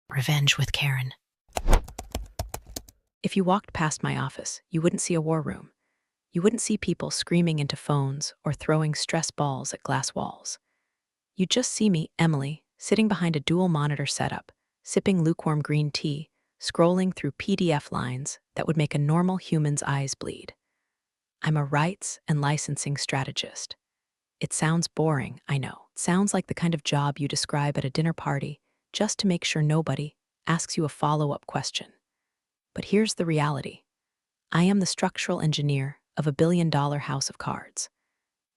Revenge with Karen. If you walked past my office, you wouldn't see a war room. You wouldn't see people screaming into phones or throwing stress balls at glass walls. You'd just see me, Emily, sitting behind a dual monitor setup, sipping lukewarm green tea, scrolling through PDF lines that would make a normal human's eyes bleed. I'm a rights and licensing strategist. It sounds boring, I know. It sounds like the kind of job you describe at a dinner party just to make sure nobody asks you a follow-up question. But here's the reality. I am the structural engineer of a billion-dollar house of cards.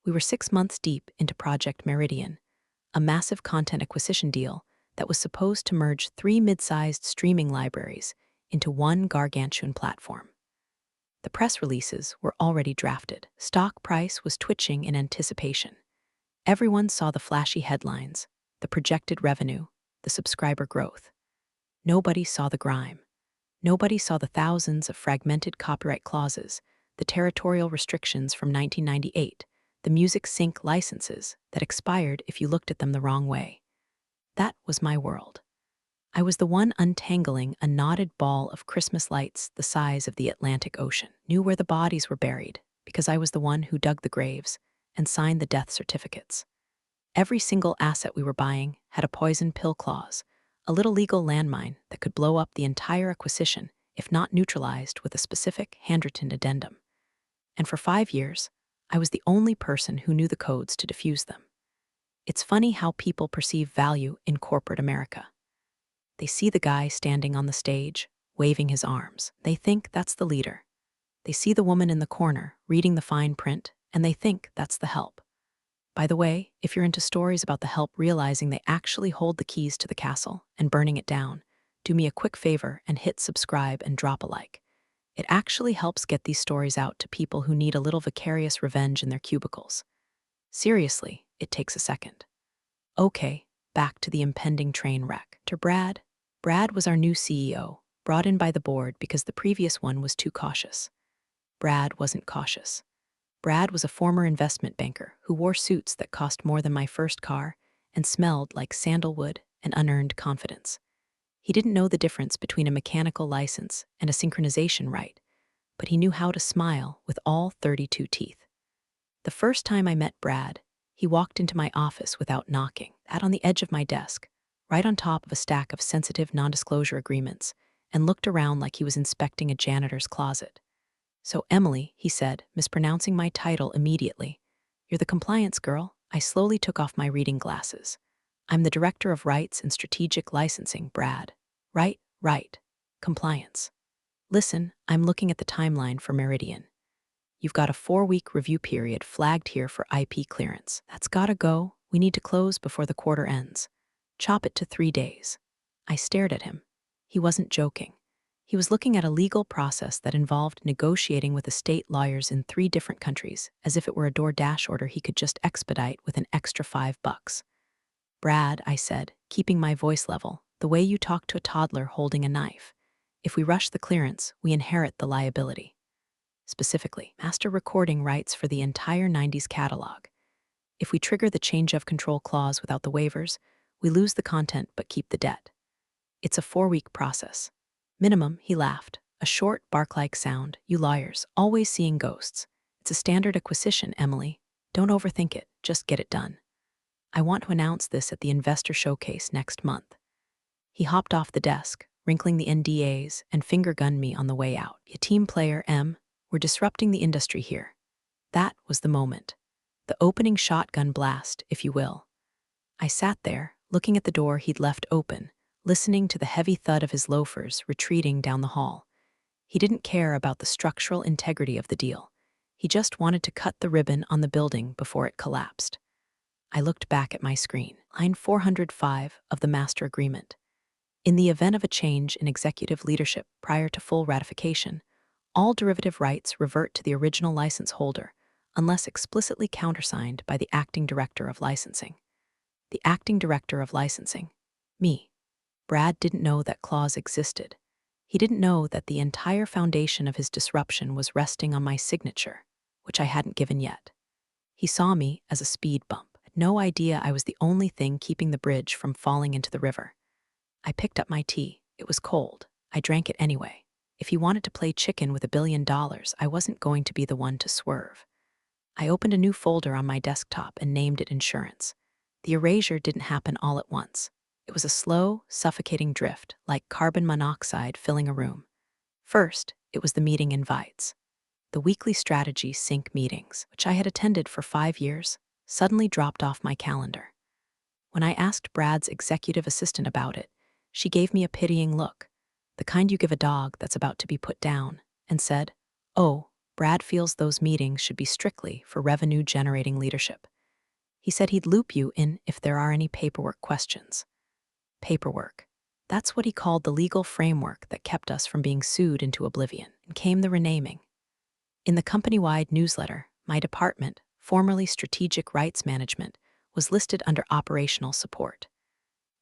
We were 6 months deep into Project Meridian, a massive content acquisition deal that was supposed to merge 3 mid-sized streaming libraries into one gargantuan platform. The press releases were already drafted. Stock price was twitching in anticipation. Everyone saw the flashy headlines, the projected revenue, the subscriber growth. Nobody saw the grime. Nobody saw the thousands of fragmented copyright clauses, the territorial restrictions from 1998, the music sync licenses that expired if you looked at them the wrong way. That was my world. I was the one untangling a knotted ball of Christmas lights the size of the Atlantic Ocean, knew where the bodies were buried, because I was the one who dug the graves and signed the death certificates. Every single asset we were buying had a poison pill clause, a little legal landmine that could blow up the entire acquisition if not neutralized with a specific handwritten addendum. And for 5 years, I was the only person who knew the codes to defuse them. It's funny how people perceive value in corporate America. They see the guy standing on the stage, waving his arms. They think that's the leader. They see the woman in the corner, reading the fine print, and they think that's the help. By the way, if you're into stories about the help realizing they actually hold the keys to the castle and burning it down, do me a quick favor and hit subscribe and drop a like. It actually helps get these stories out to people who need a little vicarious revenge in their cubicles. Seriously, it takes a second. Okay, back to the impending train wreck. To Brad. Brad was our new CEO, brought in by the board because the previous one was too cautious. Brad wasn't cautious. Brad was a former investment banker who wore suits that cost more than my first car and smelled like sandalwood and unearned confidence. He didn't know the difference between a mechanical license and a synchronization right, but he knew how to smile with all 32 teeth. The first time I met Brad, he walked into my office without knocking, sat on the edge of my desk, right on top of a stack of sensitive non-disclosure agreements, and looked around like he was inspecting a janitor's closet. "So, Emily," he said, mispronouncing my title immediately. "You're the compliance girl." I slowly took off my reading glasses. "I'm the director of rights and strategic licensing, Brad." Right. Compliance. "Listen, I'm looking at the timeline for Meridian. You've got a 4-week review period flagged here for IP clearance. That's gotta go. We need to close before the quarter ends. Chop it to 3 days." I stared at him. He wasn't joking. He was looking at a legal process that involved negotiating with estate lawyers in 3 different countries, as if it were a DoorDash order he could just expedite with an extra $5. "Brad," I said, keeping my voice level, "the way you talk to a toddler holding a knife. If we rush the clearance, we inherit the liability. Specifically, master recording rights for the entire 90s catalog. If we trigger the change of control clause without the waivers, we lose the content but keep the debt. It's a 4-week process. Minimum," he laughed, a short, bark-like sound. "You lawyers, always seeing ghosts. It's a standard acquisition, Emily. Don't overthink it, just get it done. I want to announce this at the investor showcase next month." He hopped off the desk, wrinkling the NDAs, and finger-gunned me on the way out. "A team player, Em. We're disrupting the industry here." That was the moment. The opening shotgun blast, if you will. I sat there, looking at the door he'd left open, listening to the heavy thud of his loafers retreating down the hall. He didn't care about the structural integrity of the deal. He just wanted to cut the ribbon on the building before it collapsed. I looked back at my screen. Line 405 of the master agreement. In the event of a change in executive leadership prior to full ratification, all derivative rights revert to the original license holder, unless explicitly countersigned by the acting director of licensing. The acting director of licensing. Me. Brad didn't know that clause existed. He didn't know that the entire foundation of his disruption was resting on my signature, which I hadn't given yet. He saw me as a speed bump, had no idea I was the only thing keeping the bridge from falling into the river. I picked up my tea. It was cold. I drank it anyway. If he wanted to play chicken with $1 billion, I wasn't going to be the one to swerve. I opened a new folder on my desktop and named it Insurance. The erasure didn't happen all at once. It was a slow, suffocating drift, like carbon monoxide filling a room. First, it was the meeting invites. The weekly strategy sync meetings, which I had attended for 5 years, suddenly dropped off my calendar. When I asked Brad's executive assistant about it, she gave me a pitying look, the kind you give a dog that's about to be put down, and said, "Oh, Brad feels those meetings should be strictly for revenue-generating leadership. He said he'd loop you in if there are any paperwork questions." Paperwork. That's what he called the legal framework that kept us from being sued into oblivion. And came the renaming. In the company-wide newsletter, my department, formerly Strategic Rights Management, was listed under Operational Support.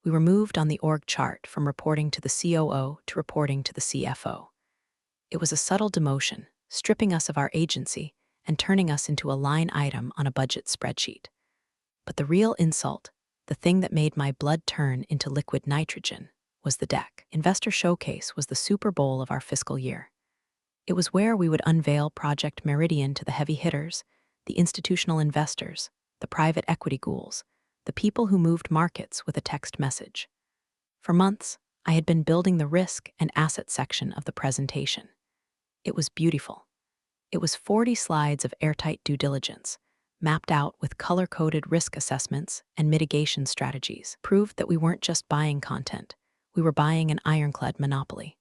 We were moved on the org chart from reporting to the COO to reporting to the CFO. It was a subtle demotion, stripping us of our agency and turning us into a line item on a budget spreadsheet. But the real insult, the thing that made my blood turn into liquid nitrogen, was the deck. Investor Showcase was the Super Bowl of our fiscal year. It was where we would unveil Project Meridian to the heavy hitters, the institutional investors, the private equity ghouls, the people who moved markets with a text message. For months, I had been building the risk and asset section of the presentation. It was beautiful. It was 40 slides of airtight due diligence, mapped out with color-coded risk assessments and mitigation strategies, proved that we weren't just buying content, we were buying an ironclad monopoly.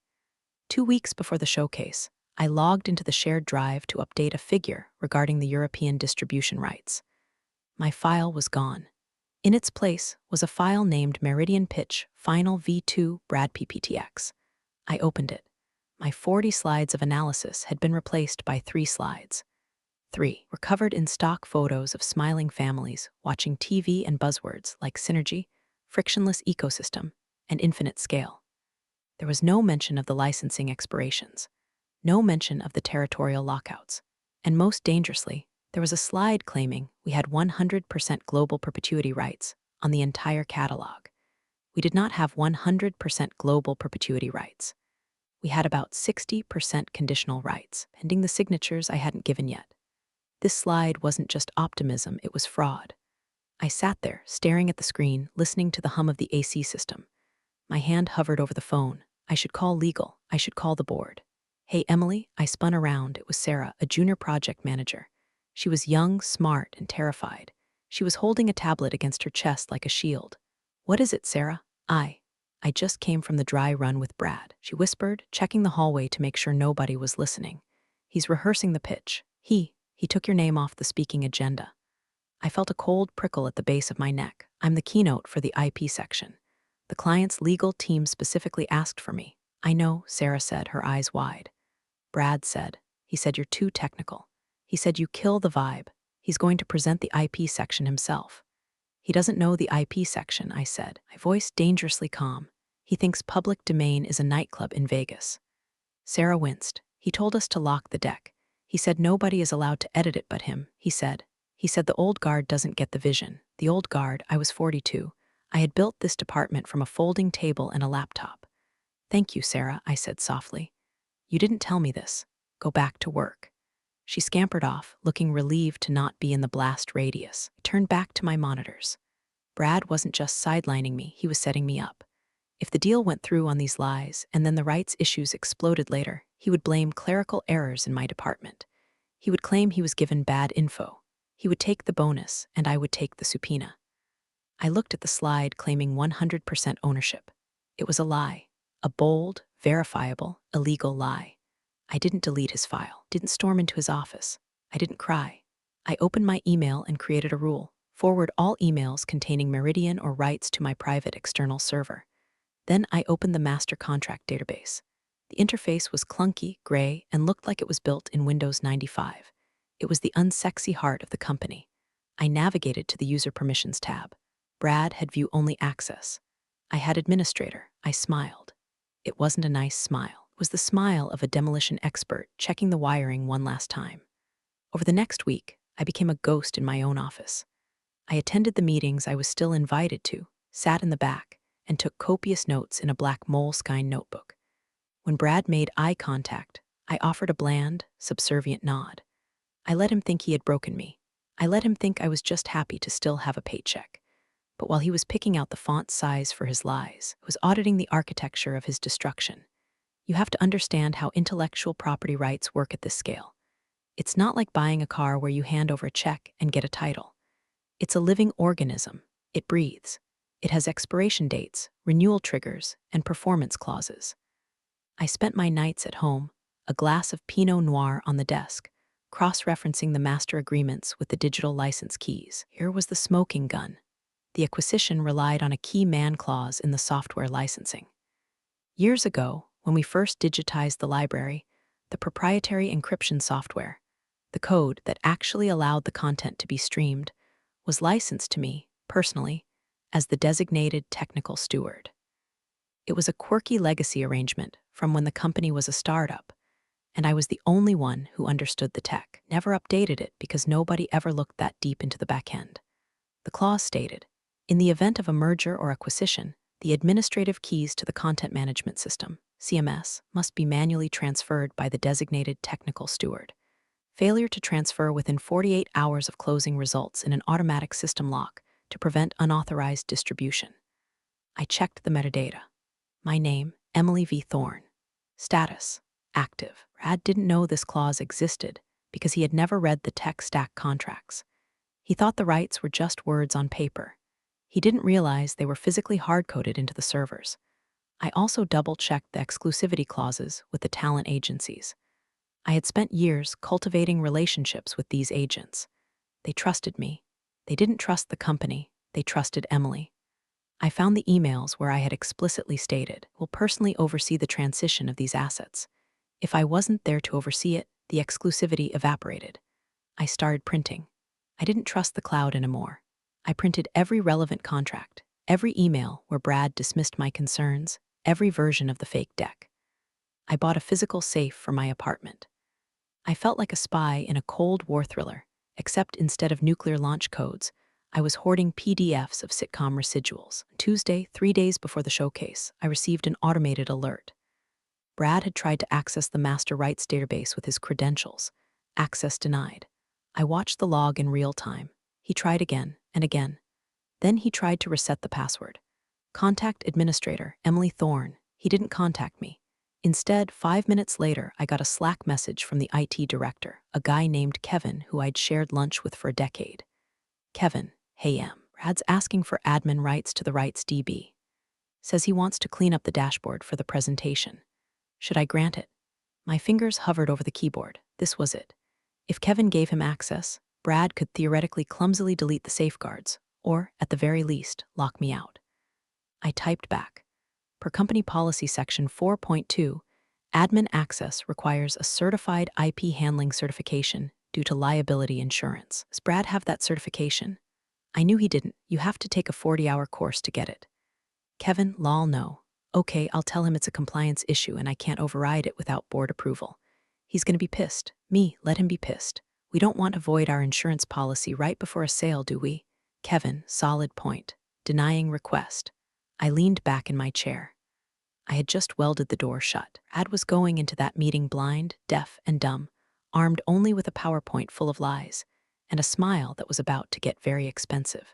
2 weeks before the showcase, I logged into the shared drive to update a figure regarding the European distribution rights. My file was gone. In its place was a file named Meridian Pitch Final V2 Brad PPTX. I opened it. My 40 slides of analysis had been replaced by 3 slides. 3 were covered in stock photos of smiling families watching TV and buzzwords like synergy, frictionless ecosystem, and infinite scale. There was no mention of the licensing expirations, no mention of the territorial lockouts, and most dangerously, there was a slide claiming we had 100% global perpetuity rights on the entire catalog. We did not have 100% global perpetuity rights. We had about 60% conditional rights, pending the signatures I hadn't given yet. This slide wasn't just optimism, it was fraud. I sat there, staring at the screen, listening to the hum of the AC system. My hand hovered over the phone. I should call legal. I should call the board. "Hey, Emily," I spun around. It was Sarah, a junior project manager. She was young, smart, and terrified. She was holding a tablet against her chest like a shield. "What is it, Sarah?" I just came from the dry run with Brad," she whispered, checking the hallway to make sure nobody was listening. "He's rehearsing the pitch. He took your name off the speaking agenda." I felt a cold prickle at the base of my neck. I'm the keynote for the IP section. The client's legal team specifically asked for me. "I know," Sarah said, her eyes wide. "Brad said. He said you're too technical. He said you kill the vibe. He's going to present the IP section himself." "He doesn't know the IP section," I said, my voice dangerously calm. "He thinks public domain is a nightclub in Vegas." Sarah winced. "He told us to lock the deck. He said nobody is allowed to edit it but him. He said the old guard doesn't get the vision." The old guard, I was 42. I had built this department from a folding table and a laptop. "Thank you, Sarah," I said softly. "You didn't tell me this. Go back to work." She scampered off, looking relieved to not be in the blast radius. I turned back to my monitors. Brad wasn't just sidelining me, he was setting me up. If the deal went through on these lies and then the rights issues exploded later, he would blame clerical errors in my department. He would claim he was given bad info. He would take the bonus, and I would take the subpoena. I looked at the slide claiming 100% ownership. It was a lie, a bold, verifiable, illegal lie. I didn't delete his file, didn't storm into his office. I didn't cry. I opened my email and created a rule: forward all emails containing Meridian or rights to my private external server. Then I opened the master contract database. The interface was clunky, gray, and looked like it was built in Windows 95. It was the unsexy heart of the company. I navigated to the User Permissions tab. Brad had view-only access. I had administrator. I smiled. It wasn't a nice smile. It was the smile of a demolition expert checking the wiring one last time. Over the next week, I became a ghost in my own office. I attended the meetings I was still invited to, sat in the back, and took copious notes in a black Moleskine notebook. When Brad made eye contact, I offered a bland, subservient nod. I let him think he had broken me. I let him think I was just happy to still have a paycheck. But while he was picking out the font size for his lies, I was auditing the architecture of his destruction. You have to understand how intellectual property rights work at this scale. It's not like buying a car where you hand over a check and get a title. It's a living organism. It breathes. It has expiration dates, renewal triggers, and performance clauses. I spent my nights at home, a glass of Pinot Noir on the desk, cross-referencing the master agreements with the digital license keys. Here was the smoking gun. The acquisition relied on a key man clause in the software licensing. Years ago, when we first digitized the library, the proprietary encryption software, the code that actually allowed the content to be streamed, was licensed to me, personally, as the designated technical steward. It was a quirky legacy arrangement from when the company was a startup, and I was the only one who understood the tech. Never updated it because nobody ever looked that deep into the back end. The clause stated, in the event of a merger or acquisition, the administrative keys to the content management system, CMS, must be manually transferred by the designated technical steward. Failure to transfer within 48 hours of closing results in an automatic system lock to prevent unauthorized distribution. I checked the metadata. My name, Emily V. Thorne. Status, active. Brad didn't know this clause existed because he had never read the tech stack contracts. He thought the rights were just words on paper. He didn't realize they were physically hard-coded into the servers. I also double-checked the exclusivity clauses with the talent agencies. I had spent years cultivating relationships with these agents. They trusted me. They didn't trust the company. They trusted Emily. I found the emails where I had explicitly stated, "Will personally oversee the transition of these assets." If I wasn't there to oversee it, the exclusivity evaporated. I started printing. I didn't trust the cloud anymore. I printed every relevant contract, every email where Brad dismissed my concerns, every version of the fake deck. I bought a physical safe for my apartment. I felt like a spy in a Cold War thriller, except instead of nuclear launch codes, I was hoarding PDFs of sitcom residuals. Tuesday, 3 days before the showcase, I received an automated alert. Brad had tried to access the master rights database with his credentials. Access denied. I watched the log in real time. He tried again and again. Then he tried to reset the password. Contact administrator, Emily Thorne. He didn't contact me. Instead, 5 minutes later, I got a Slack message from the IT director, a guy named Kevin who I'd shared lunch with for a decade. Kevin, hey Brad's asking for admin rights to the rights DB. Says he wants to clean up the dashboard for the presentation. Should I grant it? My fingers hovered over the keyboard. This was it. If Kevin gave him access, Brad could theoretically clumsily delete the safeguards, or, at the very least, lock me out. I typed back. Per company policy section 4.2, admin access requires a certified IP handling certification due to liability insurance. Does Brad have that certification? I knew he didn't. You have to take a 40-hour course to get it. Kevin, lol, no. Okay, I'll tell him it's a compliance issue and I can't override it without board approval. He's gonna be pissed. Me, let him be pissed. We don't want to void our insurance policy right before a sale, do we? Kevin, solid point. Denying request. I leaned back in my chair. I had just welded the door shut. Brad was going into that meeting blind, deaf, and dumb, armed only with a PowerPoint full of lies, and a smile that was about to get very expensive.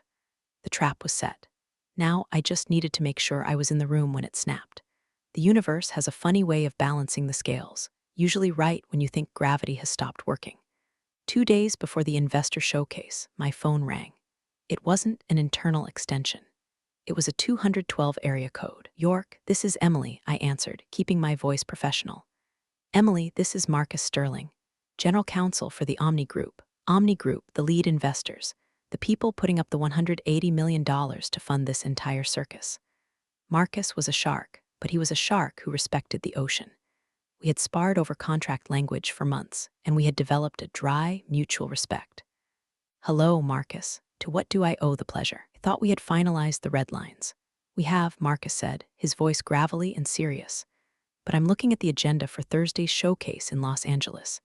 The trap was set. Now I just needed to make sure I was in the room when it snapped. The universe has a funny way of balancing the scales, usually right when you think gravity has stopped working. 2 days before the investor showcase, my phone rang. It wasn't an internal extension. It was a 212 area code. York, this is Emily, I answered, keeping my voice professional. Emily, this is Marcus Sterling, General Counsel for the Omni Group. Omni Group, the lead investors, the people putting up the $180 million to fund this entire circus. Marcus was a shark, but he was a shark who respected the ocean. We had sparred over contract language for months, and we had developed a dry, mutual respect. Hello, Marcus. To what do I owe the pleasure? I thought we had finalized the red lines. We have, Marcus said, his voice gravelly and serious. But I'm looking at the agenda for Thursday's showcase in Los Angeles.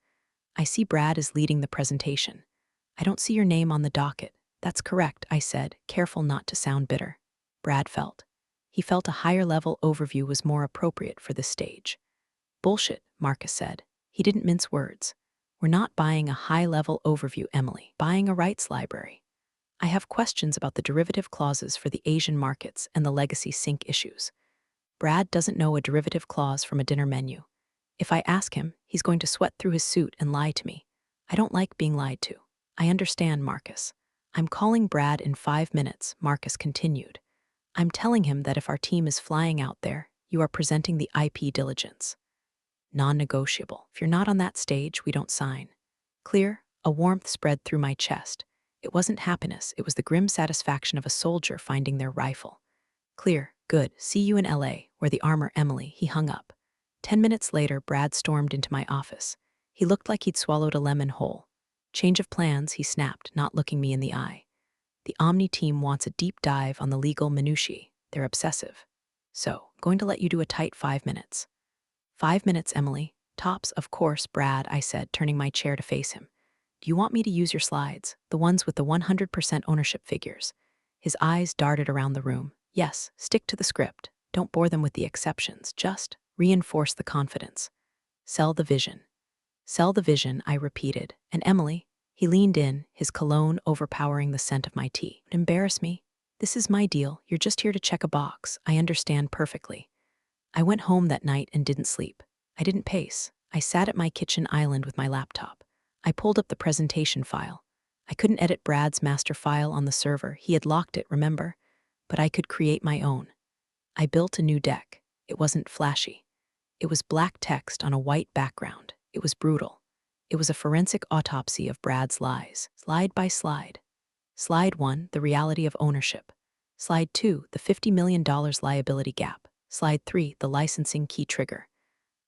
I see Brad is leading the presentation. I don't see your name on the docket. That's correct, I said, careful not to sound bitter. Brad felt. He felt a higher-level overview was more appropriate for this stage. Bullshit, Marcus said. He didn't mince words. We're not buying a high-level overview, Emily. Buying a rights library. I have questions about the derivative clauses for the Asian markets and the legacy sync issues. Brad doesn't know a derivative clause from a dinner menu. If I ask him, he's going to sweat through his suit and lie to me. I don't like being lied to. I understand, Marcus. I'm calling Brad in 5 minutes, Marcus continued. I'm telling him that if our team is flying out there, you are presenting the IP diligence. Non-negotiable. If you're not on that stage, we don't sign. Clear? A warmth spread through my chest. It wasn't happiness, it was the grim satisfaction of a soldier finding their rifle. Clear. Good. See you in LA, where the armor, Emily. He hung up. 10 minutes later, Brad stormed into my office. He looked like he'd swallowed a lemon whole. Change of plans, he snapped, not looking me in the eye. The Omni team wants a deep dive on the legal minutiae. They're obsessive. So, going to let you do a tight 5 minutes. 5 minutes, Emily. Tops, of course, Brad, I said, turning my chair to face him. Do you want me to use your slides, the ones with the 100% ownership figures? His eyes darted around the room. Yes, stick to the script. Don't bore them with the exceptions. Just reinforce the confidence. Sell the vision. Sell the vision, I repeated. And Emily, he leaned in, his cologne overpowering the scent of my tea. Embarrass me? This is my deal. You're just here to check a box. I understand perfectly. I went home that night and didn't sleep. I didn't pace. I sat at my kitchen island with my laptop. I pulled up the presentation file. I couldn't edit Brad's master file on the server. He had locked it, remember? But I could create my own. I built a new deck. It wasn't flashy. It was black text on a white background. It was brutal. It was a forensic autopsy of Brad's lies, slide by slide. Slide 1, the reality of ownership. Slide 2, the $50 million liability gap. Slide 3, the licensing key trigger.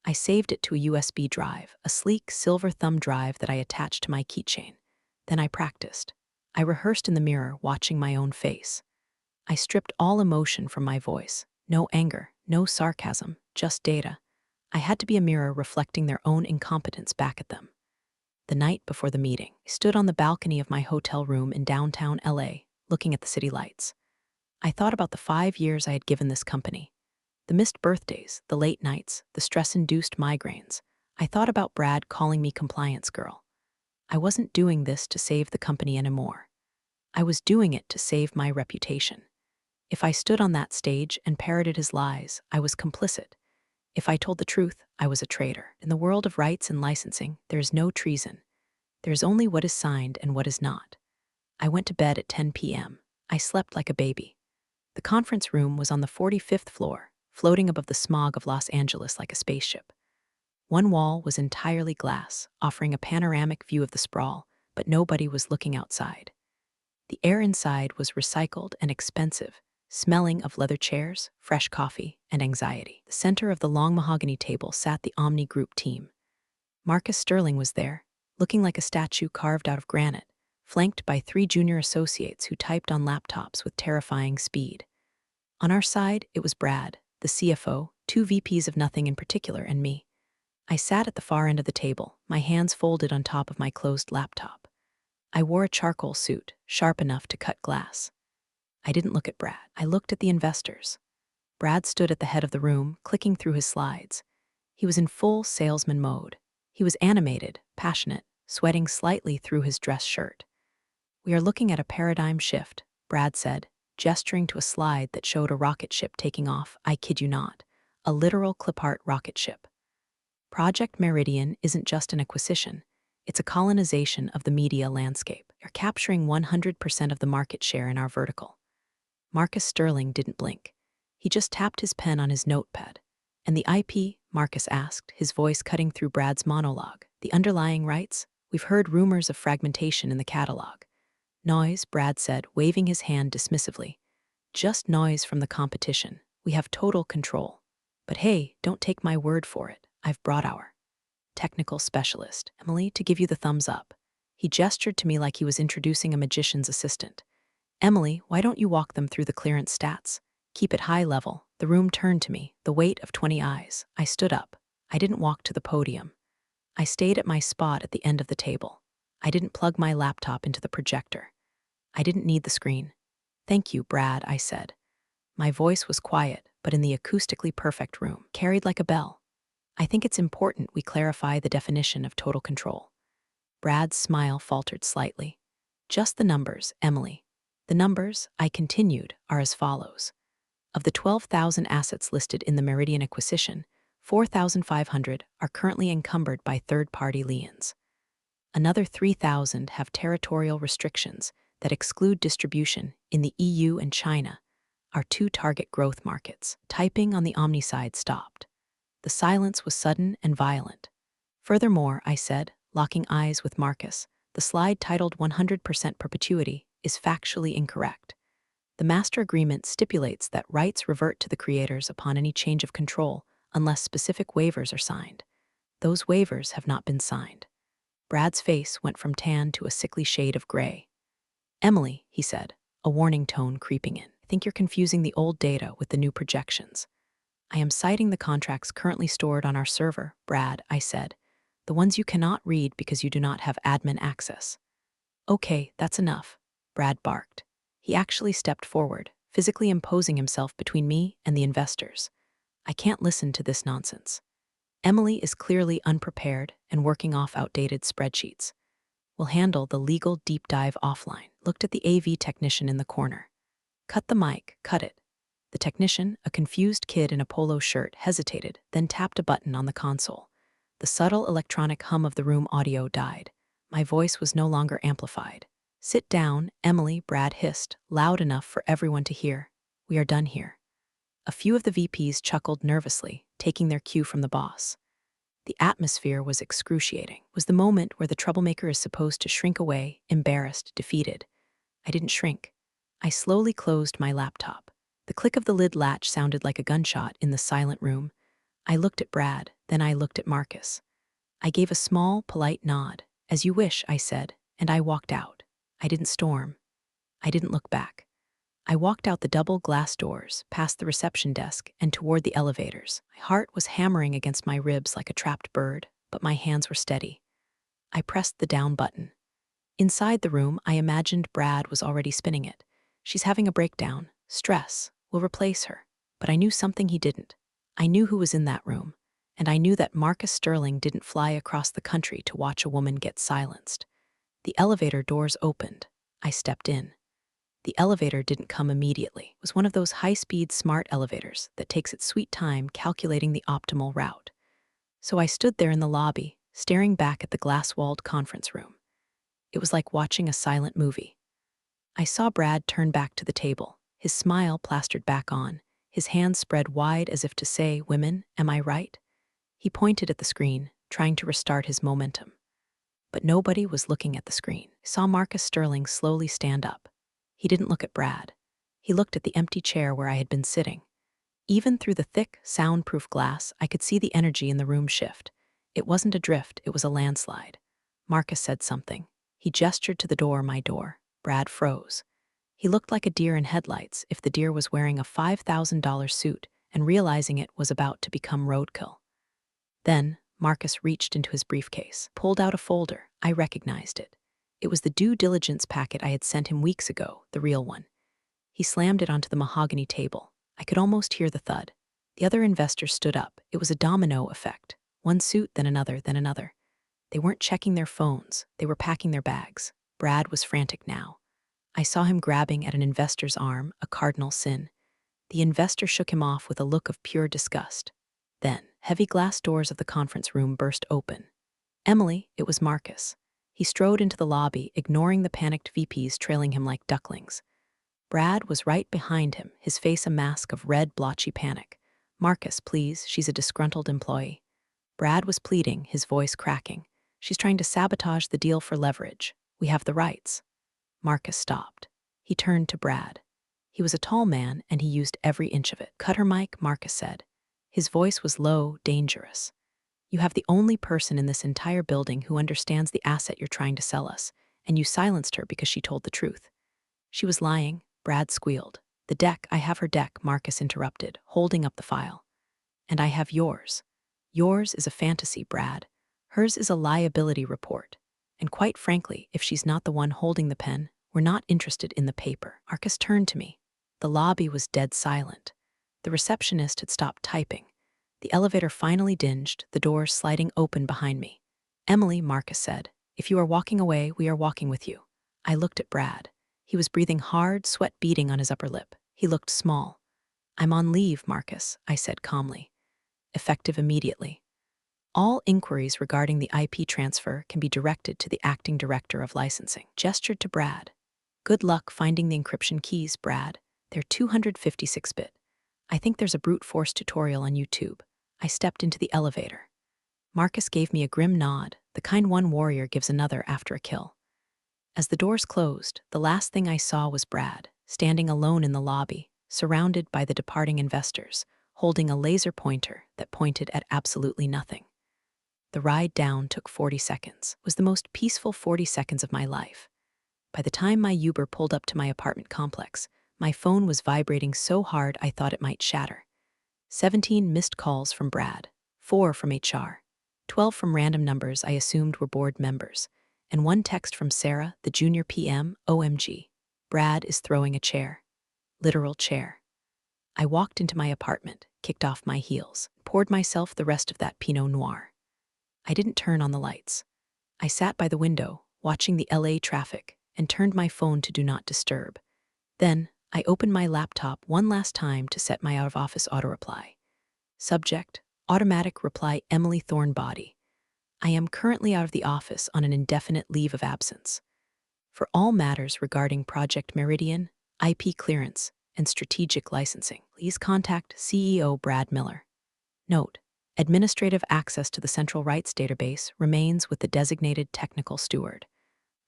I saved it to a USB drive, a sleek silver thumb drive that I attached to my keychain. Then I practiced. I rehearsed in the mirror, watching my own face. I stripped all emotion from my voice. No anger, no sarcasm, just data. I had to be a mirror reflecting their own incompetence back at them. The night before the meeting, I stood on the balcony of my hotel room in downtown LA, looking at the city lights. I thought about the 5 years I had given this company. The missed birthdays, the late nights, the stress-induced migraines. I thought about Brad calling me compliance girl. I wasn't doing this to save the company anymore. I was doing it to save my reputation. If I stood on that stage and parroted his lies, I was complicit. If I told the truth, I was a traitor. In the world of rights and licensing, there is no treason. There is only what is signed and what is not. I went to bed at 10 p.m. I slept like a baby. The conference room was on the 45th floor, floating above the smog of Los Angeles like a spaceship. One wall was entirely glass, offering a panoramic view of the sprawl, but nobody was looking outside. The air inside was recycled and expensive, smelling of leather chairs, fresh coffee, and anxiety. The center of the long mahogany table sat the Omni Group team. Marcus Sterling was there, looking like a statue carved out of granite, flanked by 3 junior associates who typed on laptops with terrifying speed. On our side, it was Brad, the CFO, 2 VPs of nothing in particular, and me. I sat at the far end of the table, my hands folded on top of my closed laptop. I wore a charcoal suit, sharp enough to cut glass. I didn't look at Brad. I looked at the investors. Brad stood at the head of the room, clicking through his slides. He was in full salesman mode. He was animated, passionate, sweating slightly through his dress shirt. "We are looking at a paradigm shift," Brad said, gesturing to a slide that showed a rocket ship taking off. I kid you not, a literal clip-art rocket ship. Project Meridian isn't just an acquisition. It's a colonization of the media landscape. You're capturing 100% of the market share in our vertical. Marcus Sterling didn't blink. He just tapped his pen on his notepad. "And the IP?" Marcus asked, his voice cutting through Brad's monologue. "The underlying rights? We've heard rumors of fragmentation in the catalog." "Noise," Brad said, waving his hand dismissively. "Just noise from the competition. We have total control. But hey, don't take my word for it. I've brought our technical specialist, Emily, to give you the thumbs up." He gestured to me like he was introducing a magician's assistant. "Emily, why don't you walk them through the clearance stats? Keep it high level." The room turned to me, the weight of 20 eyes. I stood up. I didn't walk to the podium. I stayed at my spot at the end of the table. I didn't plug my laptop into the projector. I didn't need the screen. "Thank you, Brad," I said. My voice was quiet, but in the acoustically perfect room, carried like a bell. I think it's important we clarify the definition of total control. Brad's smile faltered slightly. Just the numbers, Emily. The numbers, I continued, are as follows. Of the 12,000 assets listed in the Meridian acquisition, 4,500 are currently encumbered by third-party liens. Another 3,000 have territorial restrictions that exclude distribution in the EU and China, our two target growth markets. Typing on the Omni side stopped. The silence was sudden and violent. Furthermore, I said, locking eyes with Marcus, the slide titled 100% perpetuity is factually incorrect. The master agreement stipulates that rights revert to the creators upon any change of control unless specific waivers are signed. Those waivers have not been signed. Brad's face went from tan to a sickly shade of gray. Emily, he said, a warning tone creeping in. I think you're confusing the old data with the new projections. I am citing the contracts currently stored on our server, Brad, I said. The ones you cannot read because you do not have admin access. Okay, that's enough, Brad barked. He actually stepped forward, physically imposing himself between me and the investors. I can't listen to this nonsense. Emily is clearly unprepared and working off outdated spreadsheets. We'll handle the legal deep dive offline. Looked at the AV technician in the corner. Cut the mic, cut it. The technician, a confused kid in a polo shirt, hesitated, then tapped a button on the console. The subtle electronic hum of the room audio died. My voice was no longer amplified. Sit down, Emily, Brad hissed, loud enough for everyone to hear. We are done here. A few of the VPs chuckled nervously, taking their cue from the boss. The atmosphere was excruciating. It was the moment where the troublemaker is supposed to shrink away, embarrassed, defeated. I didn't shrink. I slowly closed my laptop. The click of the lid latch sounded like a gunshot in the silent room. I looked at Brad, then I looked at Marcus. I gave a small, polite nod. As you wish, I said, and I walked out. I didn't storm. I didn't look back. I walked out the double glass doors, past the reception desk, and toward the elevators. My heart was hammering against my ribs like a trapped bird, but my hands were steady. I pressed the down button. Inside the room, I imagined Brad was already spinning it. She's having a breakdown. Stress. We'll replace her. But I knew something he didn't. I knew who was in that room, and I knew that Marcus Sterling didn't fly across the country to watch a woman get silenced. The elevator doors opened. I stepped in. The elevator didn't come immediately. It was one of those high-speed smart elevators that takes its sweet time calculating the optimal route. So I stood there in the lobby, staring back at the glass-walled conference room. It was like watching a silent movie. I saw Brad turn back to the table, his smile plastered back on, his hands spread wide as if to say, "Women, am I right?" He pointed at the screen, trying to restart his momentum. But nobody was looking at the screen. I saw Marcus Sterling slowly stand up. He didn't look at Brad. He looked at the empty chair where I had been sitting. Even through the thick, soundproof glass, I could see the energy in the room shift. It wasn't a drift, it was a landslide. Marcus said something. He gestured to the door, my door. Brad froze. He looked like a deer in headlights if the deer was wearing a $5,000 suit and realizing it was about to become roadkill. Then, Marcus reached into his briefcase, pulled out a folder. I recognized it. It was the due diligence packet I had sent him weeks ago, the real one. He slammed it onto the mahogany table. I could almost hear the thud. The other investors stood up. It was a domino effect. One suit, then another, then another. They weren't checking their phones. They were packing their bags. Brad was frantic now. I saw him grabbing at an investor's arm, a cardinal sin. The investor shook him off with a look of pure disgust. Then, heavy glass doors of the conference room burst open. Emily, it was Marcus. He strode into the lobby, ignoring the panicked VPs trailing him like ducklings. Brad was right behind him, his face a mask of red, blotchy panic. "Marcus, please, she's a disgruntled employee." Brad was pleading, his voice cracking. "She's trying to sabotage the deal for leverage. We have the rights." Marcus stopped. He turned to Brad. He was a tall man, and he used every inch of it. "Cut her mic," Marcus said. His voice was low, dangerous. "You have the only person in this entire building who understands the asset you're trying to sell us, and you silenced her because she told the truth." "She was lying," Brad squealed. "The deck, I have her deck," Marcus interrupted, holding up the file. "And I have yours. Yours is a fantasy, Brad. Hers is a liability report. And quite frankly, if she's not the one holding the pen, we're not interested in the paper." Marcus turned to me. The lobby was dead silent. The receptionist had stopped typing. The elevator finally dinged, the doors sliding open behind me. "Emily," Marcus said, "if you are walking away, we are walking with you." I looked at Brad. He was breathing hard, sweat beading on his upper lip. He looked small. "I'm on leave, Marcus," I said calmly. "Effective immediately. All inquiries regarding the IP transfer can be directed to the acting director of licensing." Gestured to Brad. "Good luck finding the encryption keys, Brad. They're 256-bit. I think there's a brute force tutorial on YouTube." I stepped into the elevator. Marcus gave me a grim nod, the kind one warrior gives another after a kill. As the doors closed, the last thing I saw was Brad, standing alone in the lobby, surrounded by the departing investors, holding a laser pointer that pointed at absolutely nothing. The ride down took 40 seconds. It was the most peaceful 40 seconds of my life. By the time my Uber pulled up to my apartment complex, my phone was vibrating so hard I thought it might shatter. 17 missed calls from Brad, 4 from HR, 12 from random numbers I assumed were board members, and 1 text from Sarah, the junior PM. "OMG. Brad is throwing a chair." Literal chair. I walked into my apartment, kicked off my heels, poured myself the rest of that Pinot Noir. I didn't turn on the lights. I sat by the window, watching the LA traffic, and turned my phone to Do Not Disturb. Then, I opened my laptop one last time to set my out-of-office auto-reply. Subject: automatic reply, Emily Thornbody. I am currently out of the office on an indefinite leave of absence. For all matters regarding Project Meridian, IP clearance, and strategic licensing, please contact CEO Brad Miller. Note: administrative access to the central rights database remains with the designated technical steward.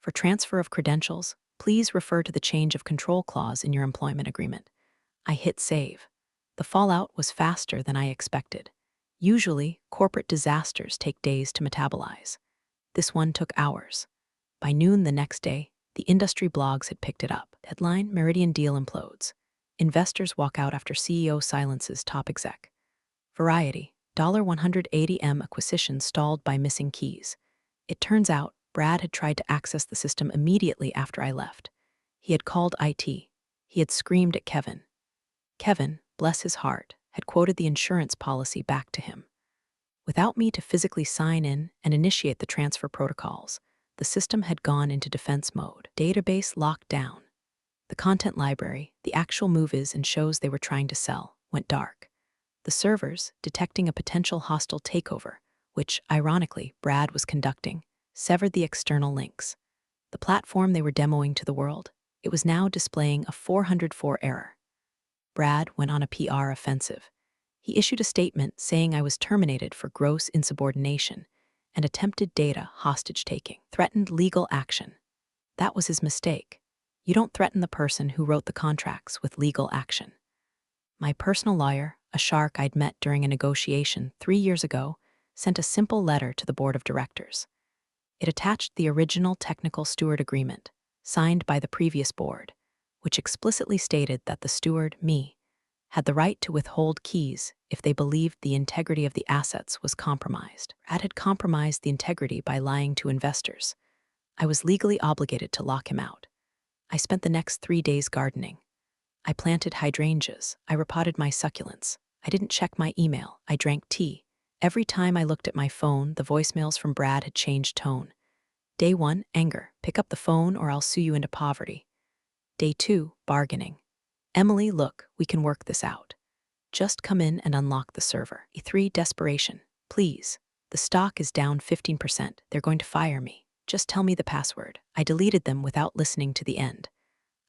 For transfer of credentials, please refer to the change of control clause in your employment agreement. I hit save. The fallout was faster than I expected. Usually, corporate disasters take days to metabolize. This one took hours. By noon the next day, the industry blogs had picked it up. Headline: Meridian deal implodes. Investors walk out after CEO silences top exec. Variety: $180M acquisition stalled by missing keys. It turns out Brad had tried to access the system immediately after I left. He had called IT. He had screamed at Kevin. Kevin, bless his heart, had quoted the insurance policy back to him. Without me to physically sign in and initiate the transfer protocols, the system had gone into defense mode. Database locked down. The content library, the actual movies and shows they were trying to sell, went dark. The servers, detecting a potential hostile takeover, which, ironically, Brad was conducting, severed the external links. The platform they were demoing to the world, it was now displaying a 404 error. Brad went on a PR offensive. He issued a statement saying I was terminated for gross insubordination and attempted data hostage-taking, threatened legal action. That was his mistake. You don't threaten the person who wrote the contracts with legal action. My personal lawyer, a shark I'd met during a negotiation 3 years ago, sent a simple letter to the board of directors. It attached the original technical steward agreement, signed by the previous board, which explicitly stated that the steward, me, had the right to withhold keys if they believed the integrity of the assets was compromised. Brad had compromised the integrity by lying to investors. I was legally obligated to lock him out. I spent the next 3 days gardening. I planted hydrangeas. I repotted my succulents. I didn't check my email. I drank tea. Every time I looked at my phone, the voicemails from Brad had changed tone. Day 1, anger. Pick up the phone or I'll sue you into poverty. Day 2, bargaining. Emily, look, we can work this out. Just come in and unlock the server. Day 3, desperation. Please. The stock is down 15%. They're going to fire me. Just tell me the password. I deleted them without listening to the end.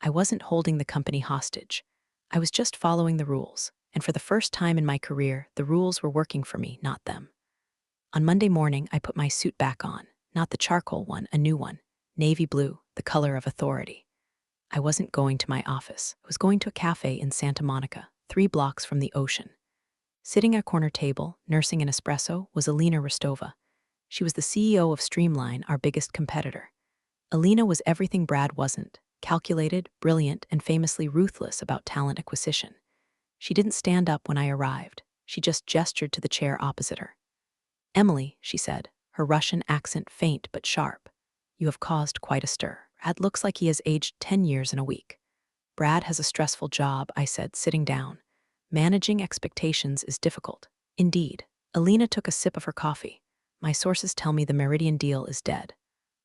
I wasn't holding the company hostage. I was just following the rules, and for the first time in my career, the rules were working for me, not them. On Monday morning, I put my suit back on, not the charcoal one, a new one, navy blue, the color of authority. I wasn't going to my office. I was going to a cafe in Santa Monica, 3 blocks from the ocean. Sitting at a corner table, nursing an espresso, was Alina Rostova. She was the CEO of Streamline, our biggest competitor. Alina was everything Brad wasn't: calculated, brilliant, and famously ruthless about talent acquisition. She didn't stand up when I arrived. She just gestured to the chair opposite her. "Emily," she said, her Russian accent faint but sharp, "you have caused quite a stir. Brad looks like he has aged 10 years in a week." Brad has a stressful job, I said, sitting down. Managing expectations is difficult. Indeed. Alina took a sip of her coffee. My sources tell me the Meridian deal is dead.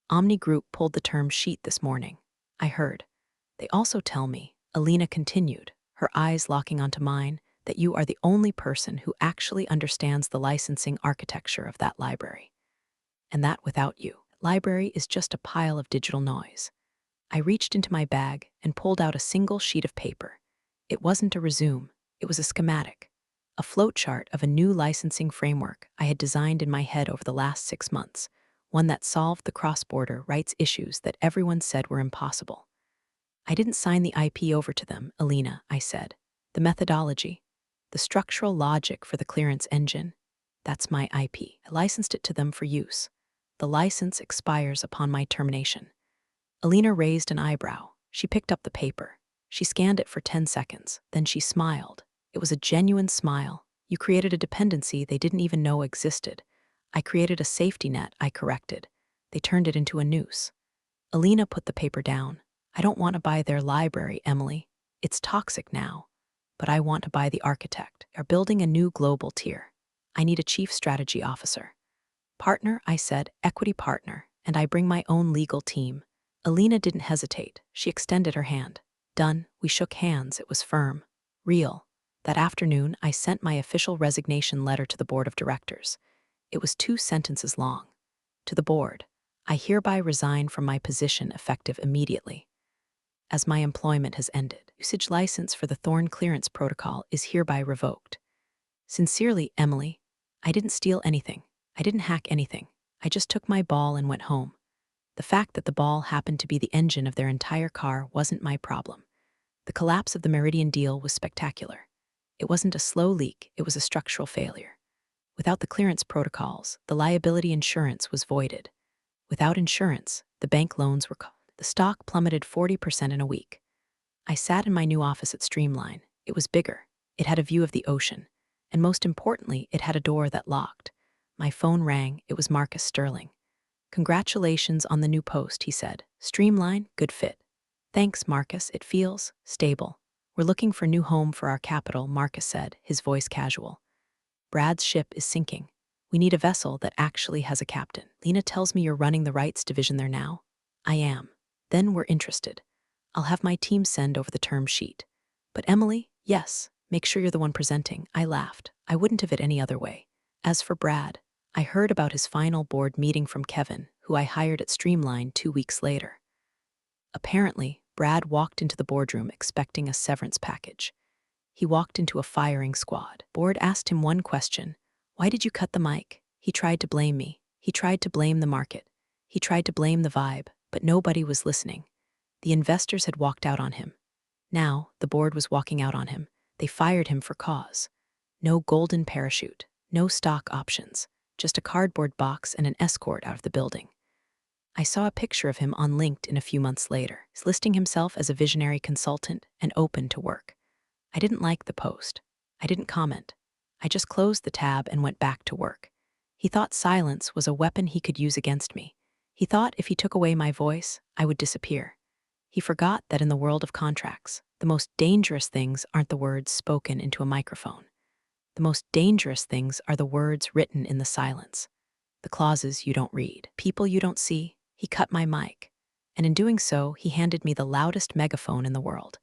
Omni Group pulled the term sheet this morning. I heard. They also tell me, Alina continued, her eyes locking onto mine, that you are the only person who actually understands the licensing architecture of that library. And that without you, library is just a pile of digital noise. I reached into my bag and pulled out a single sheet of paper. It wasn't a resume, it was a schematic, a flowchart of a new licensing framework I had designed in my head over the last 6 months, one that solved the cross-border rights issues that everyone said were impossible. I didn't sign the IP over to them, Alina, I said. The methodology, the structural logic for the clearance engine, that's my IP. I licensed it to them for use. The license expires upon my termination. Alina raised an eyebrow. She picked up the paper. She scanned it for 10 seconds. Then she smiled. It was a genuine smile. You created a dependency they didn't even know existed. I created a safety net I corrected. They turned it into a noose. Alina put the paper down. I don't want to buy their library, Emily. It's toxic now. But I want to buy the architect. They're building a new global tier. I need a chief strategy officer. Partner, I said, equity partner, and I bring my own legal team. Alina didn't hesitate. She extended her hand. Done. We shook hands. It was firm. Real. That afternoon, I sent my official resignation letter to the board of directors. It was 2 sentences long. To the board, I hereby resign from my position effective immediately. As my employment has ended, usage license for the Thorn clearance protocol is hereby revoked. Sincerely, Emily, I didn't steal anything. I didn't hack anything. I just took my ball and went home. The fact that the ball happened to be the engine of their entire car wasn't my problem. The collapse of the Meridian deal was spectacular. It wasn't a slow leak, it was a structural failure. Without the clearance protocols, the liability insurance was voided. Without insurance, the bank loans were cut. The stock plummeted 40% in a week. I sat in my new office at Streamline. It was bigger. It had a view of the ocean. And most importantly, it had a door that locked. My phone rang. It was Marcus Sterling. Congratulations on the new post, he said. Streamline, good fit. Thanks, Marcus. It feels stable. We're looking for a new home for our capital, Marcus said, his voice casual. Brad's ship is sinking. We need a vessel that actually has a captain. Lena tells me you're running the rights division there now. I am. Then we're interested. I'll have my team send over the term sheet. But Emily, yes, make sure you're the one presenting. I laughed. I wouldn't have it any other way. As for Brad, I heard about his final board meeting from Kevin, who I hired at Streamline 2 weeks later. Apparently, Brad walked into the boardroom expecting a severance package. He walked into a firing squad. Board asked him one question. Why did you cut the mic? He tried to blame me. He tried to blame the market. He tried to blame the vibe, but nobody was listening. The investors had walked out on him. Now, the board was walking out on him. They fired him for cause. No golden parachute, no stock options, just a cardboard box and an escort out of the building. I saw a picture of him on LinkedIn a few months later, listing himself as a visionary consultant and open to work. I didn't like the post. I didn't comment. I just closed the tab and went back to work. He thought silence was a weapon he could use against me. He thought if he took away my voice, I would disappear. He forgot that in the world of contracts, the most dangerous things aren't the words spoken into a microphone. The most dangerous things are the words written in the silence. The clauses you don't read, people you don't see. He cut my mic. And in doing so, he handed me the loudest megaphone in the world.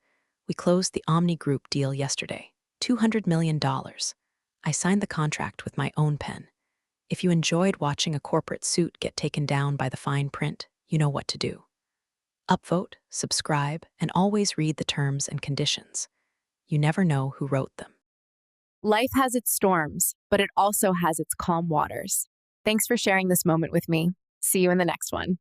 We closed the Omni Group deal yesterday. $200 million. I signed the contract with my own pen. If you enjoyed watching a corporate suit get taken down by the fine print, you know what to do. Upvote, subscribe, and always read the terms and conditions. You never know who wrote them. Life has its storms, but it also has its calm waters. Thanks for sharing this moment with me. See you in the next one.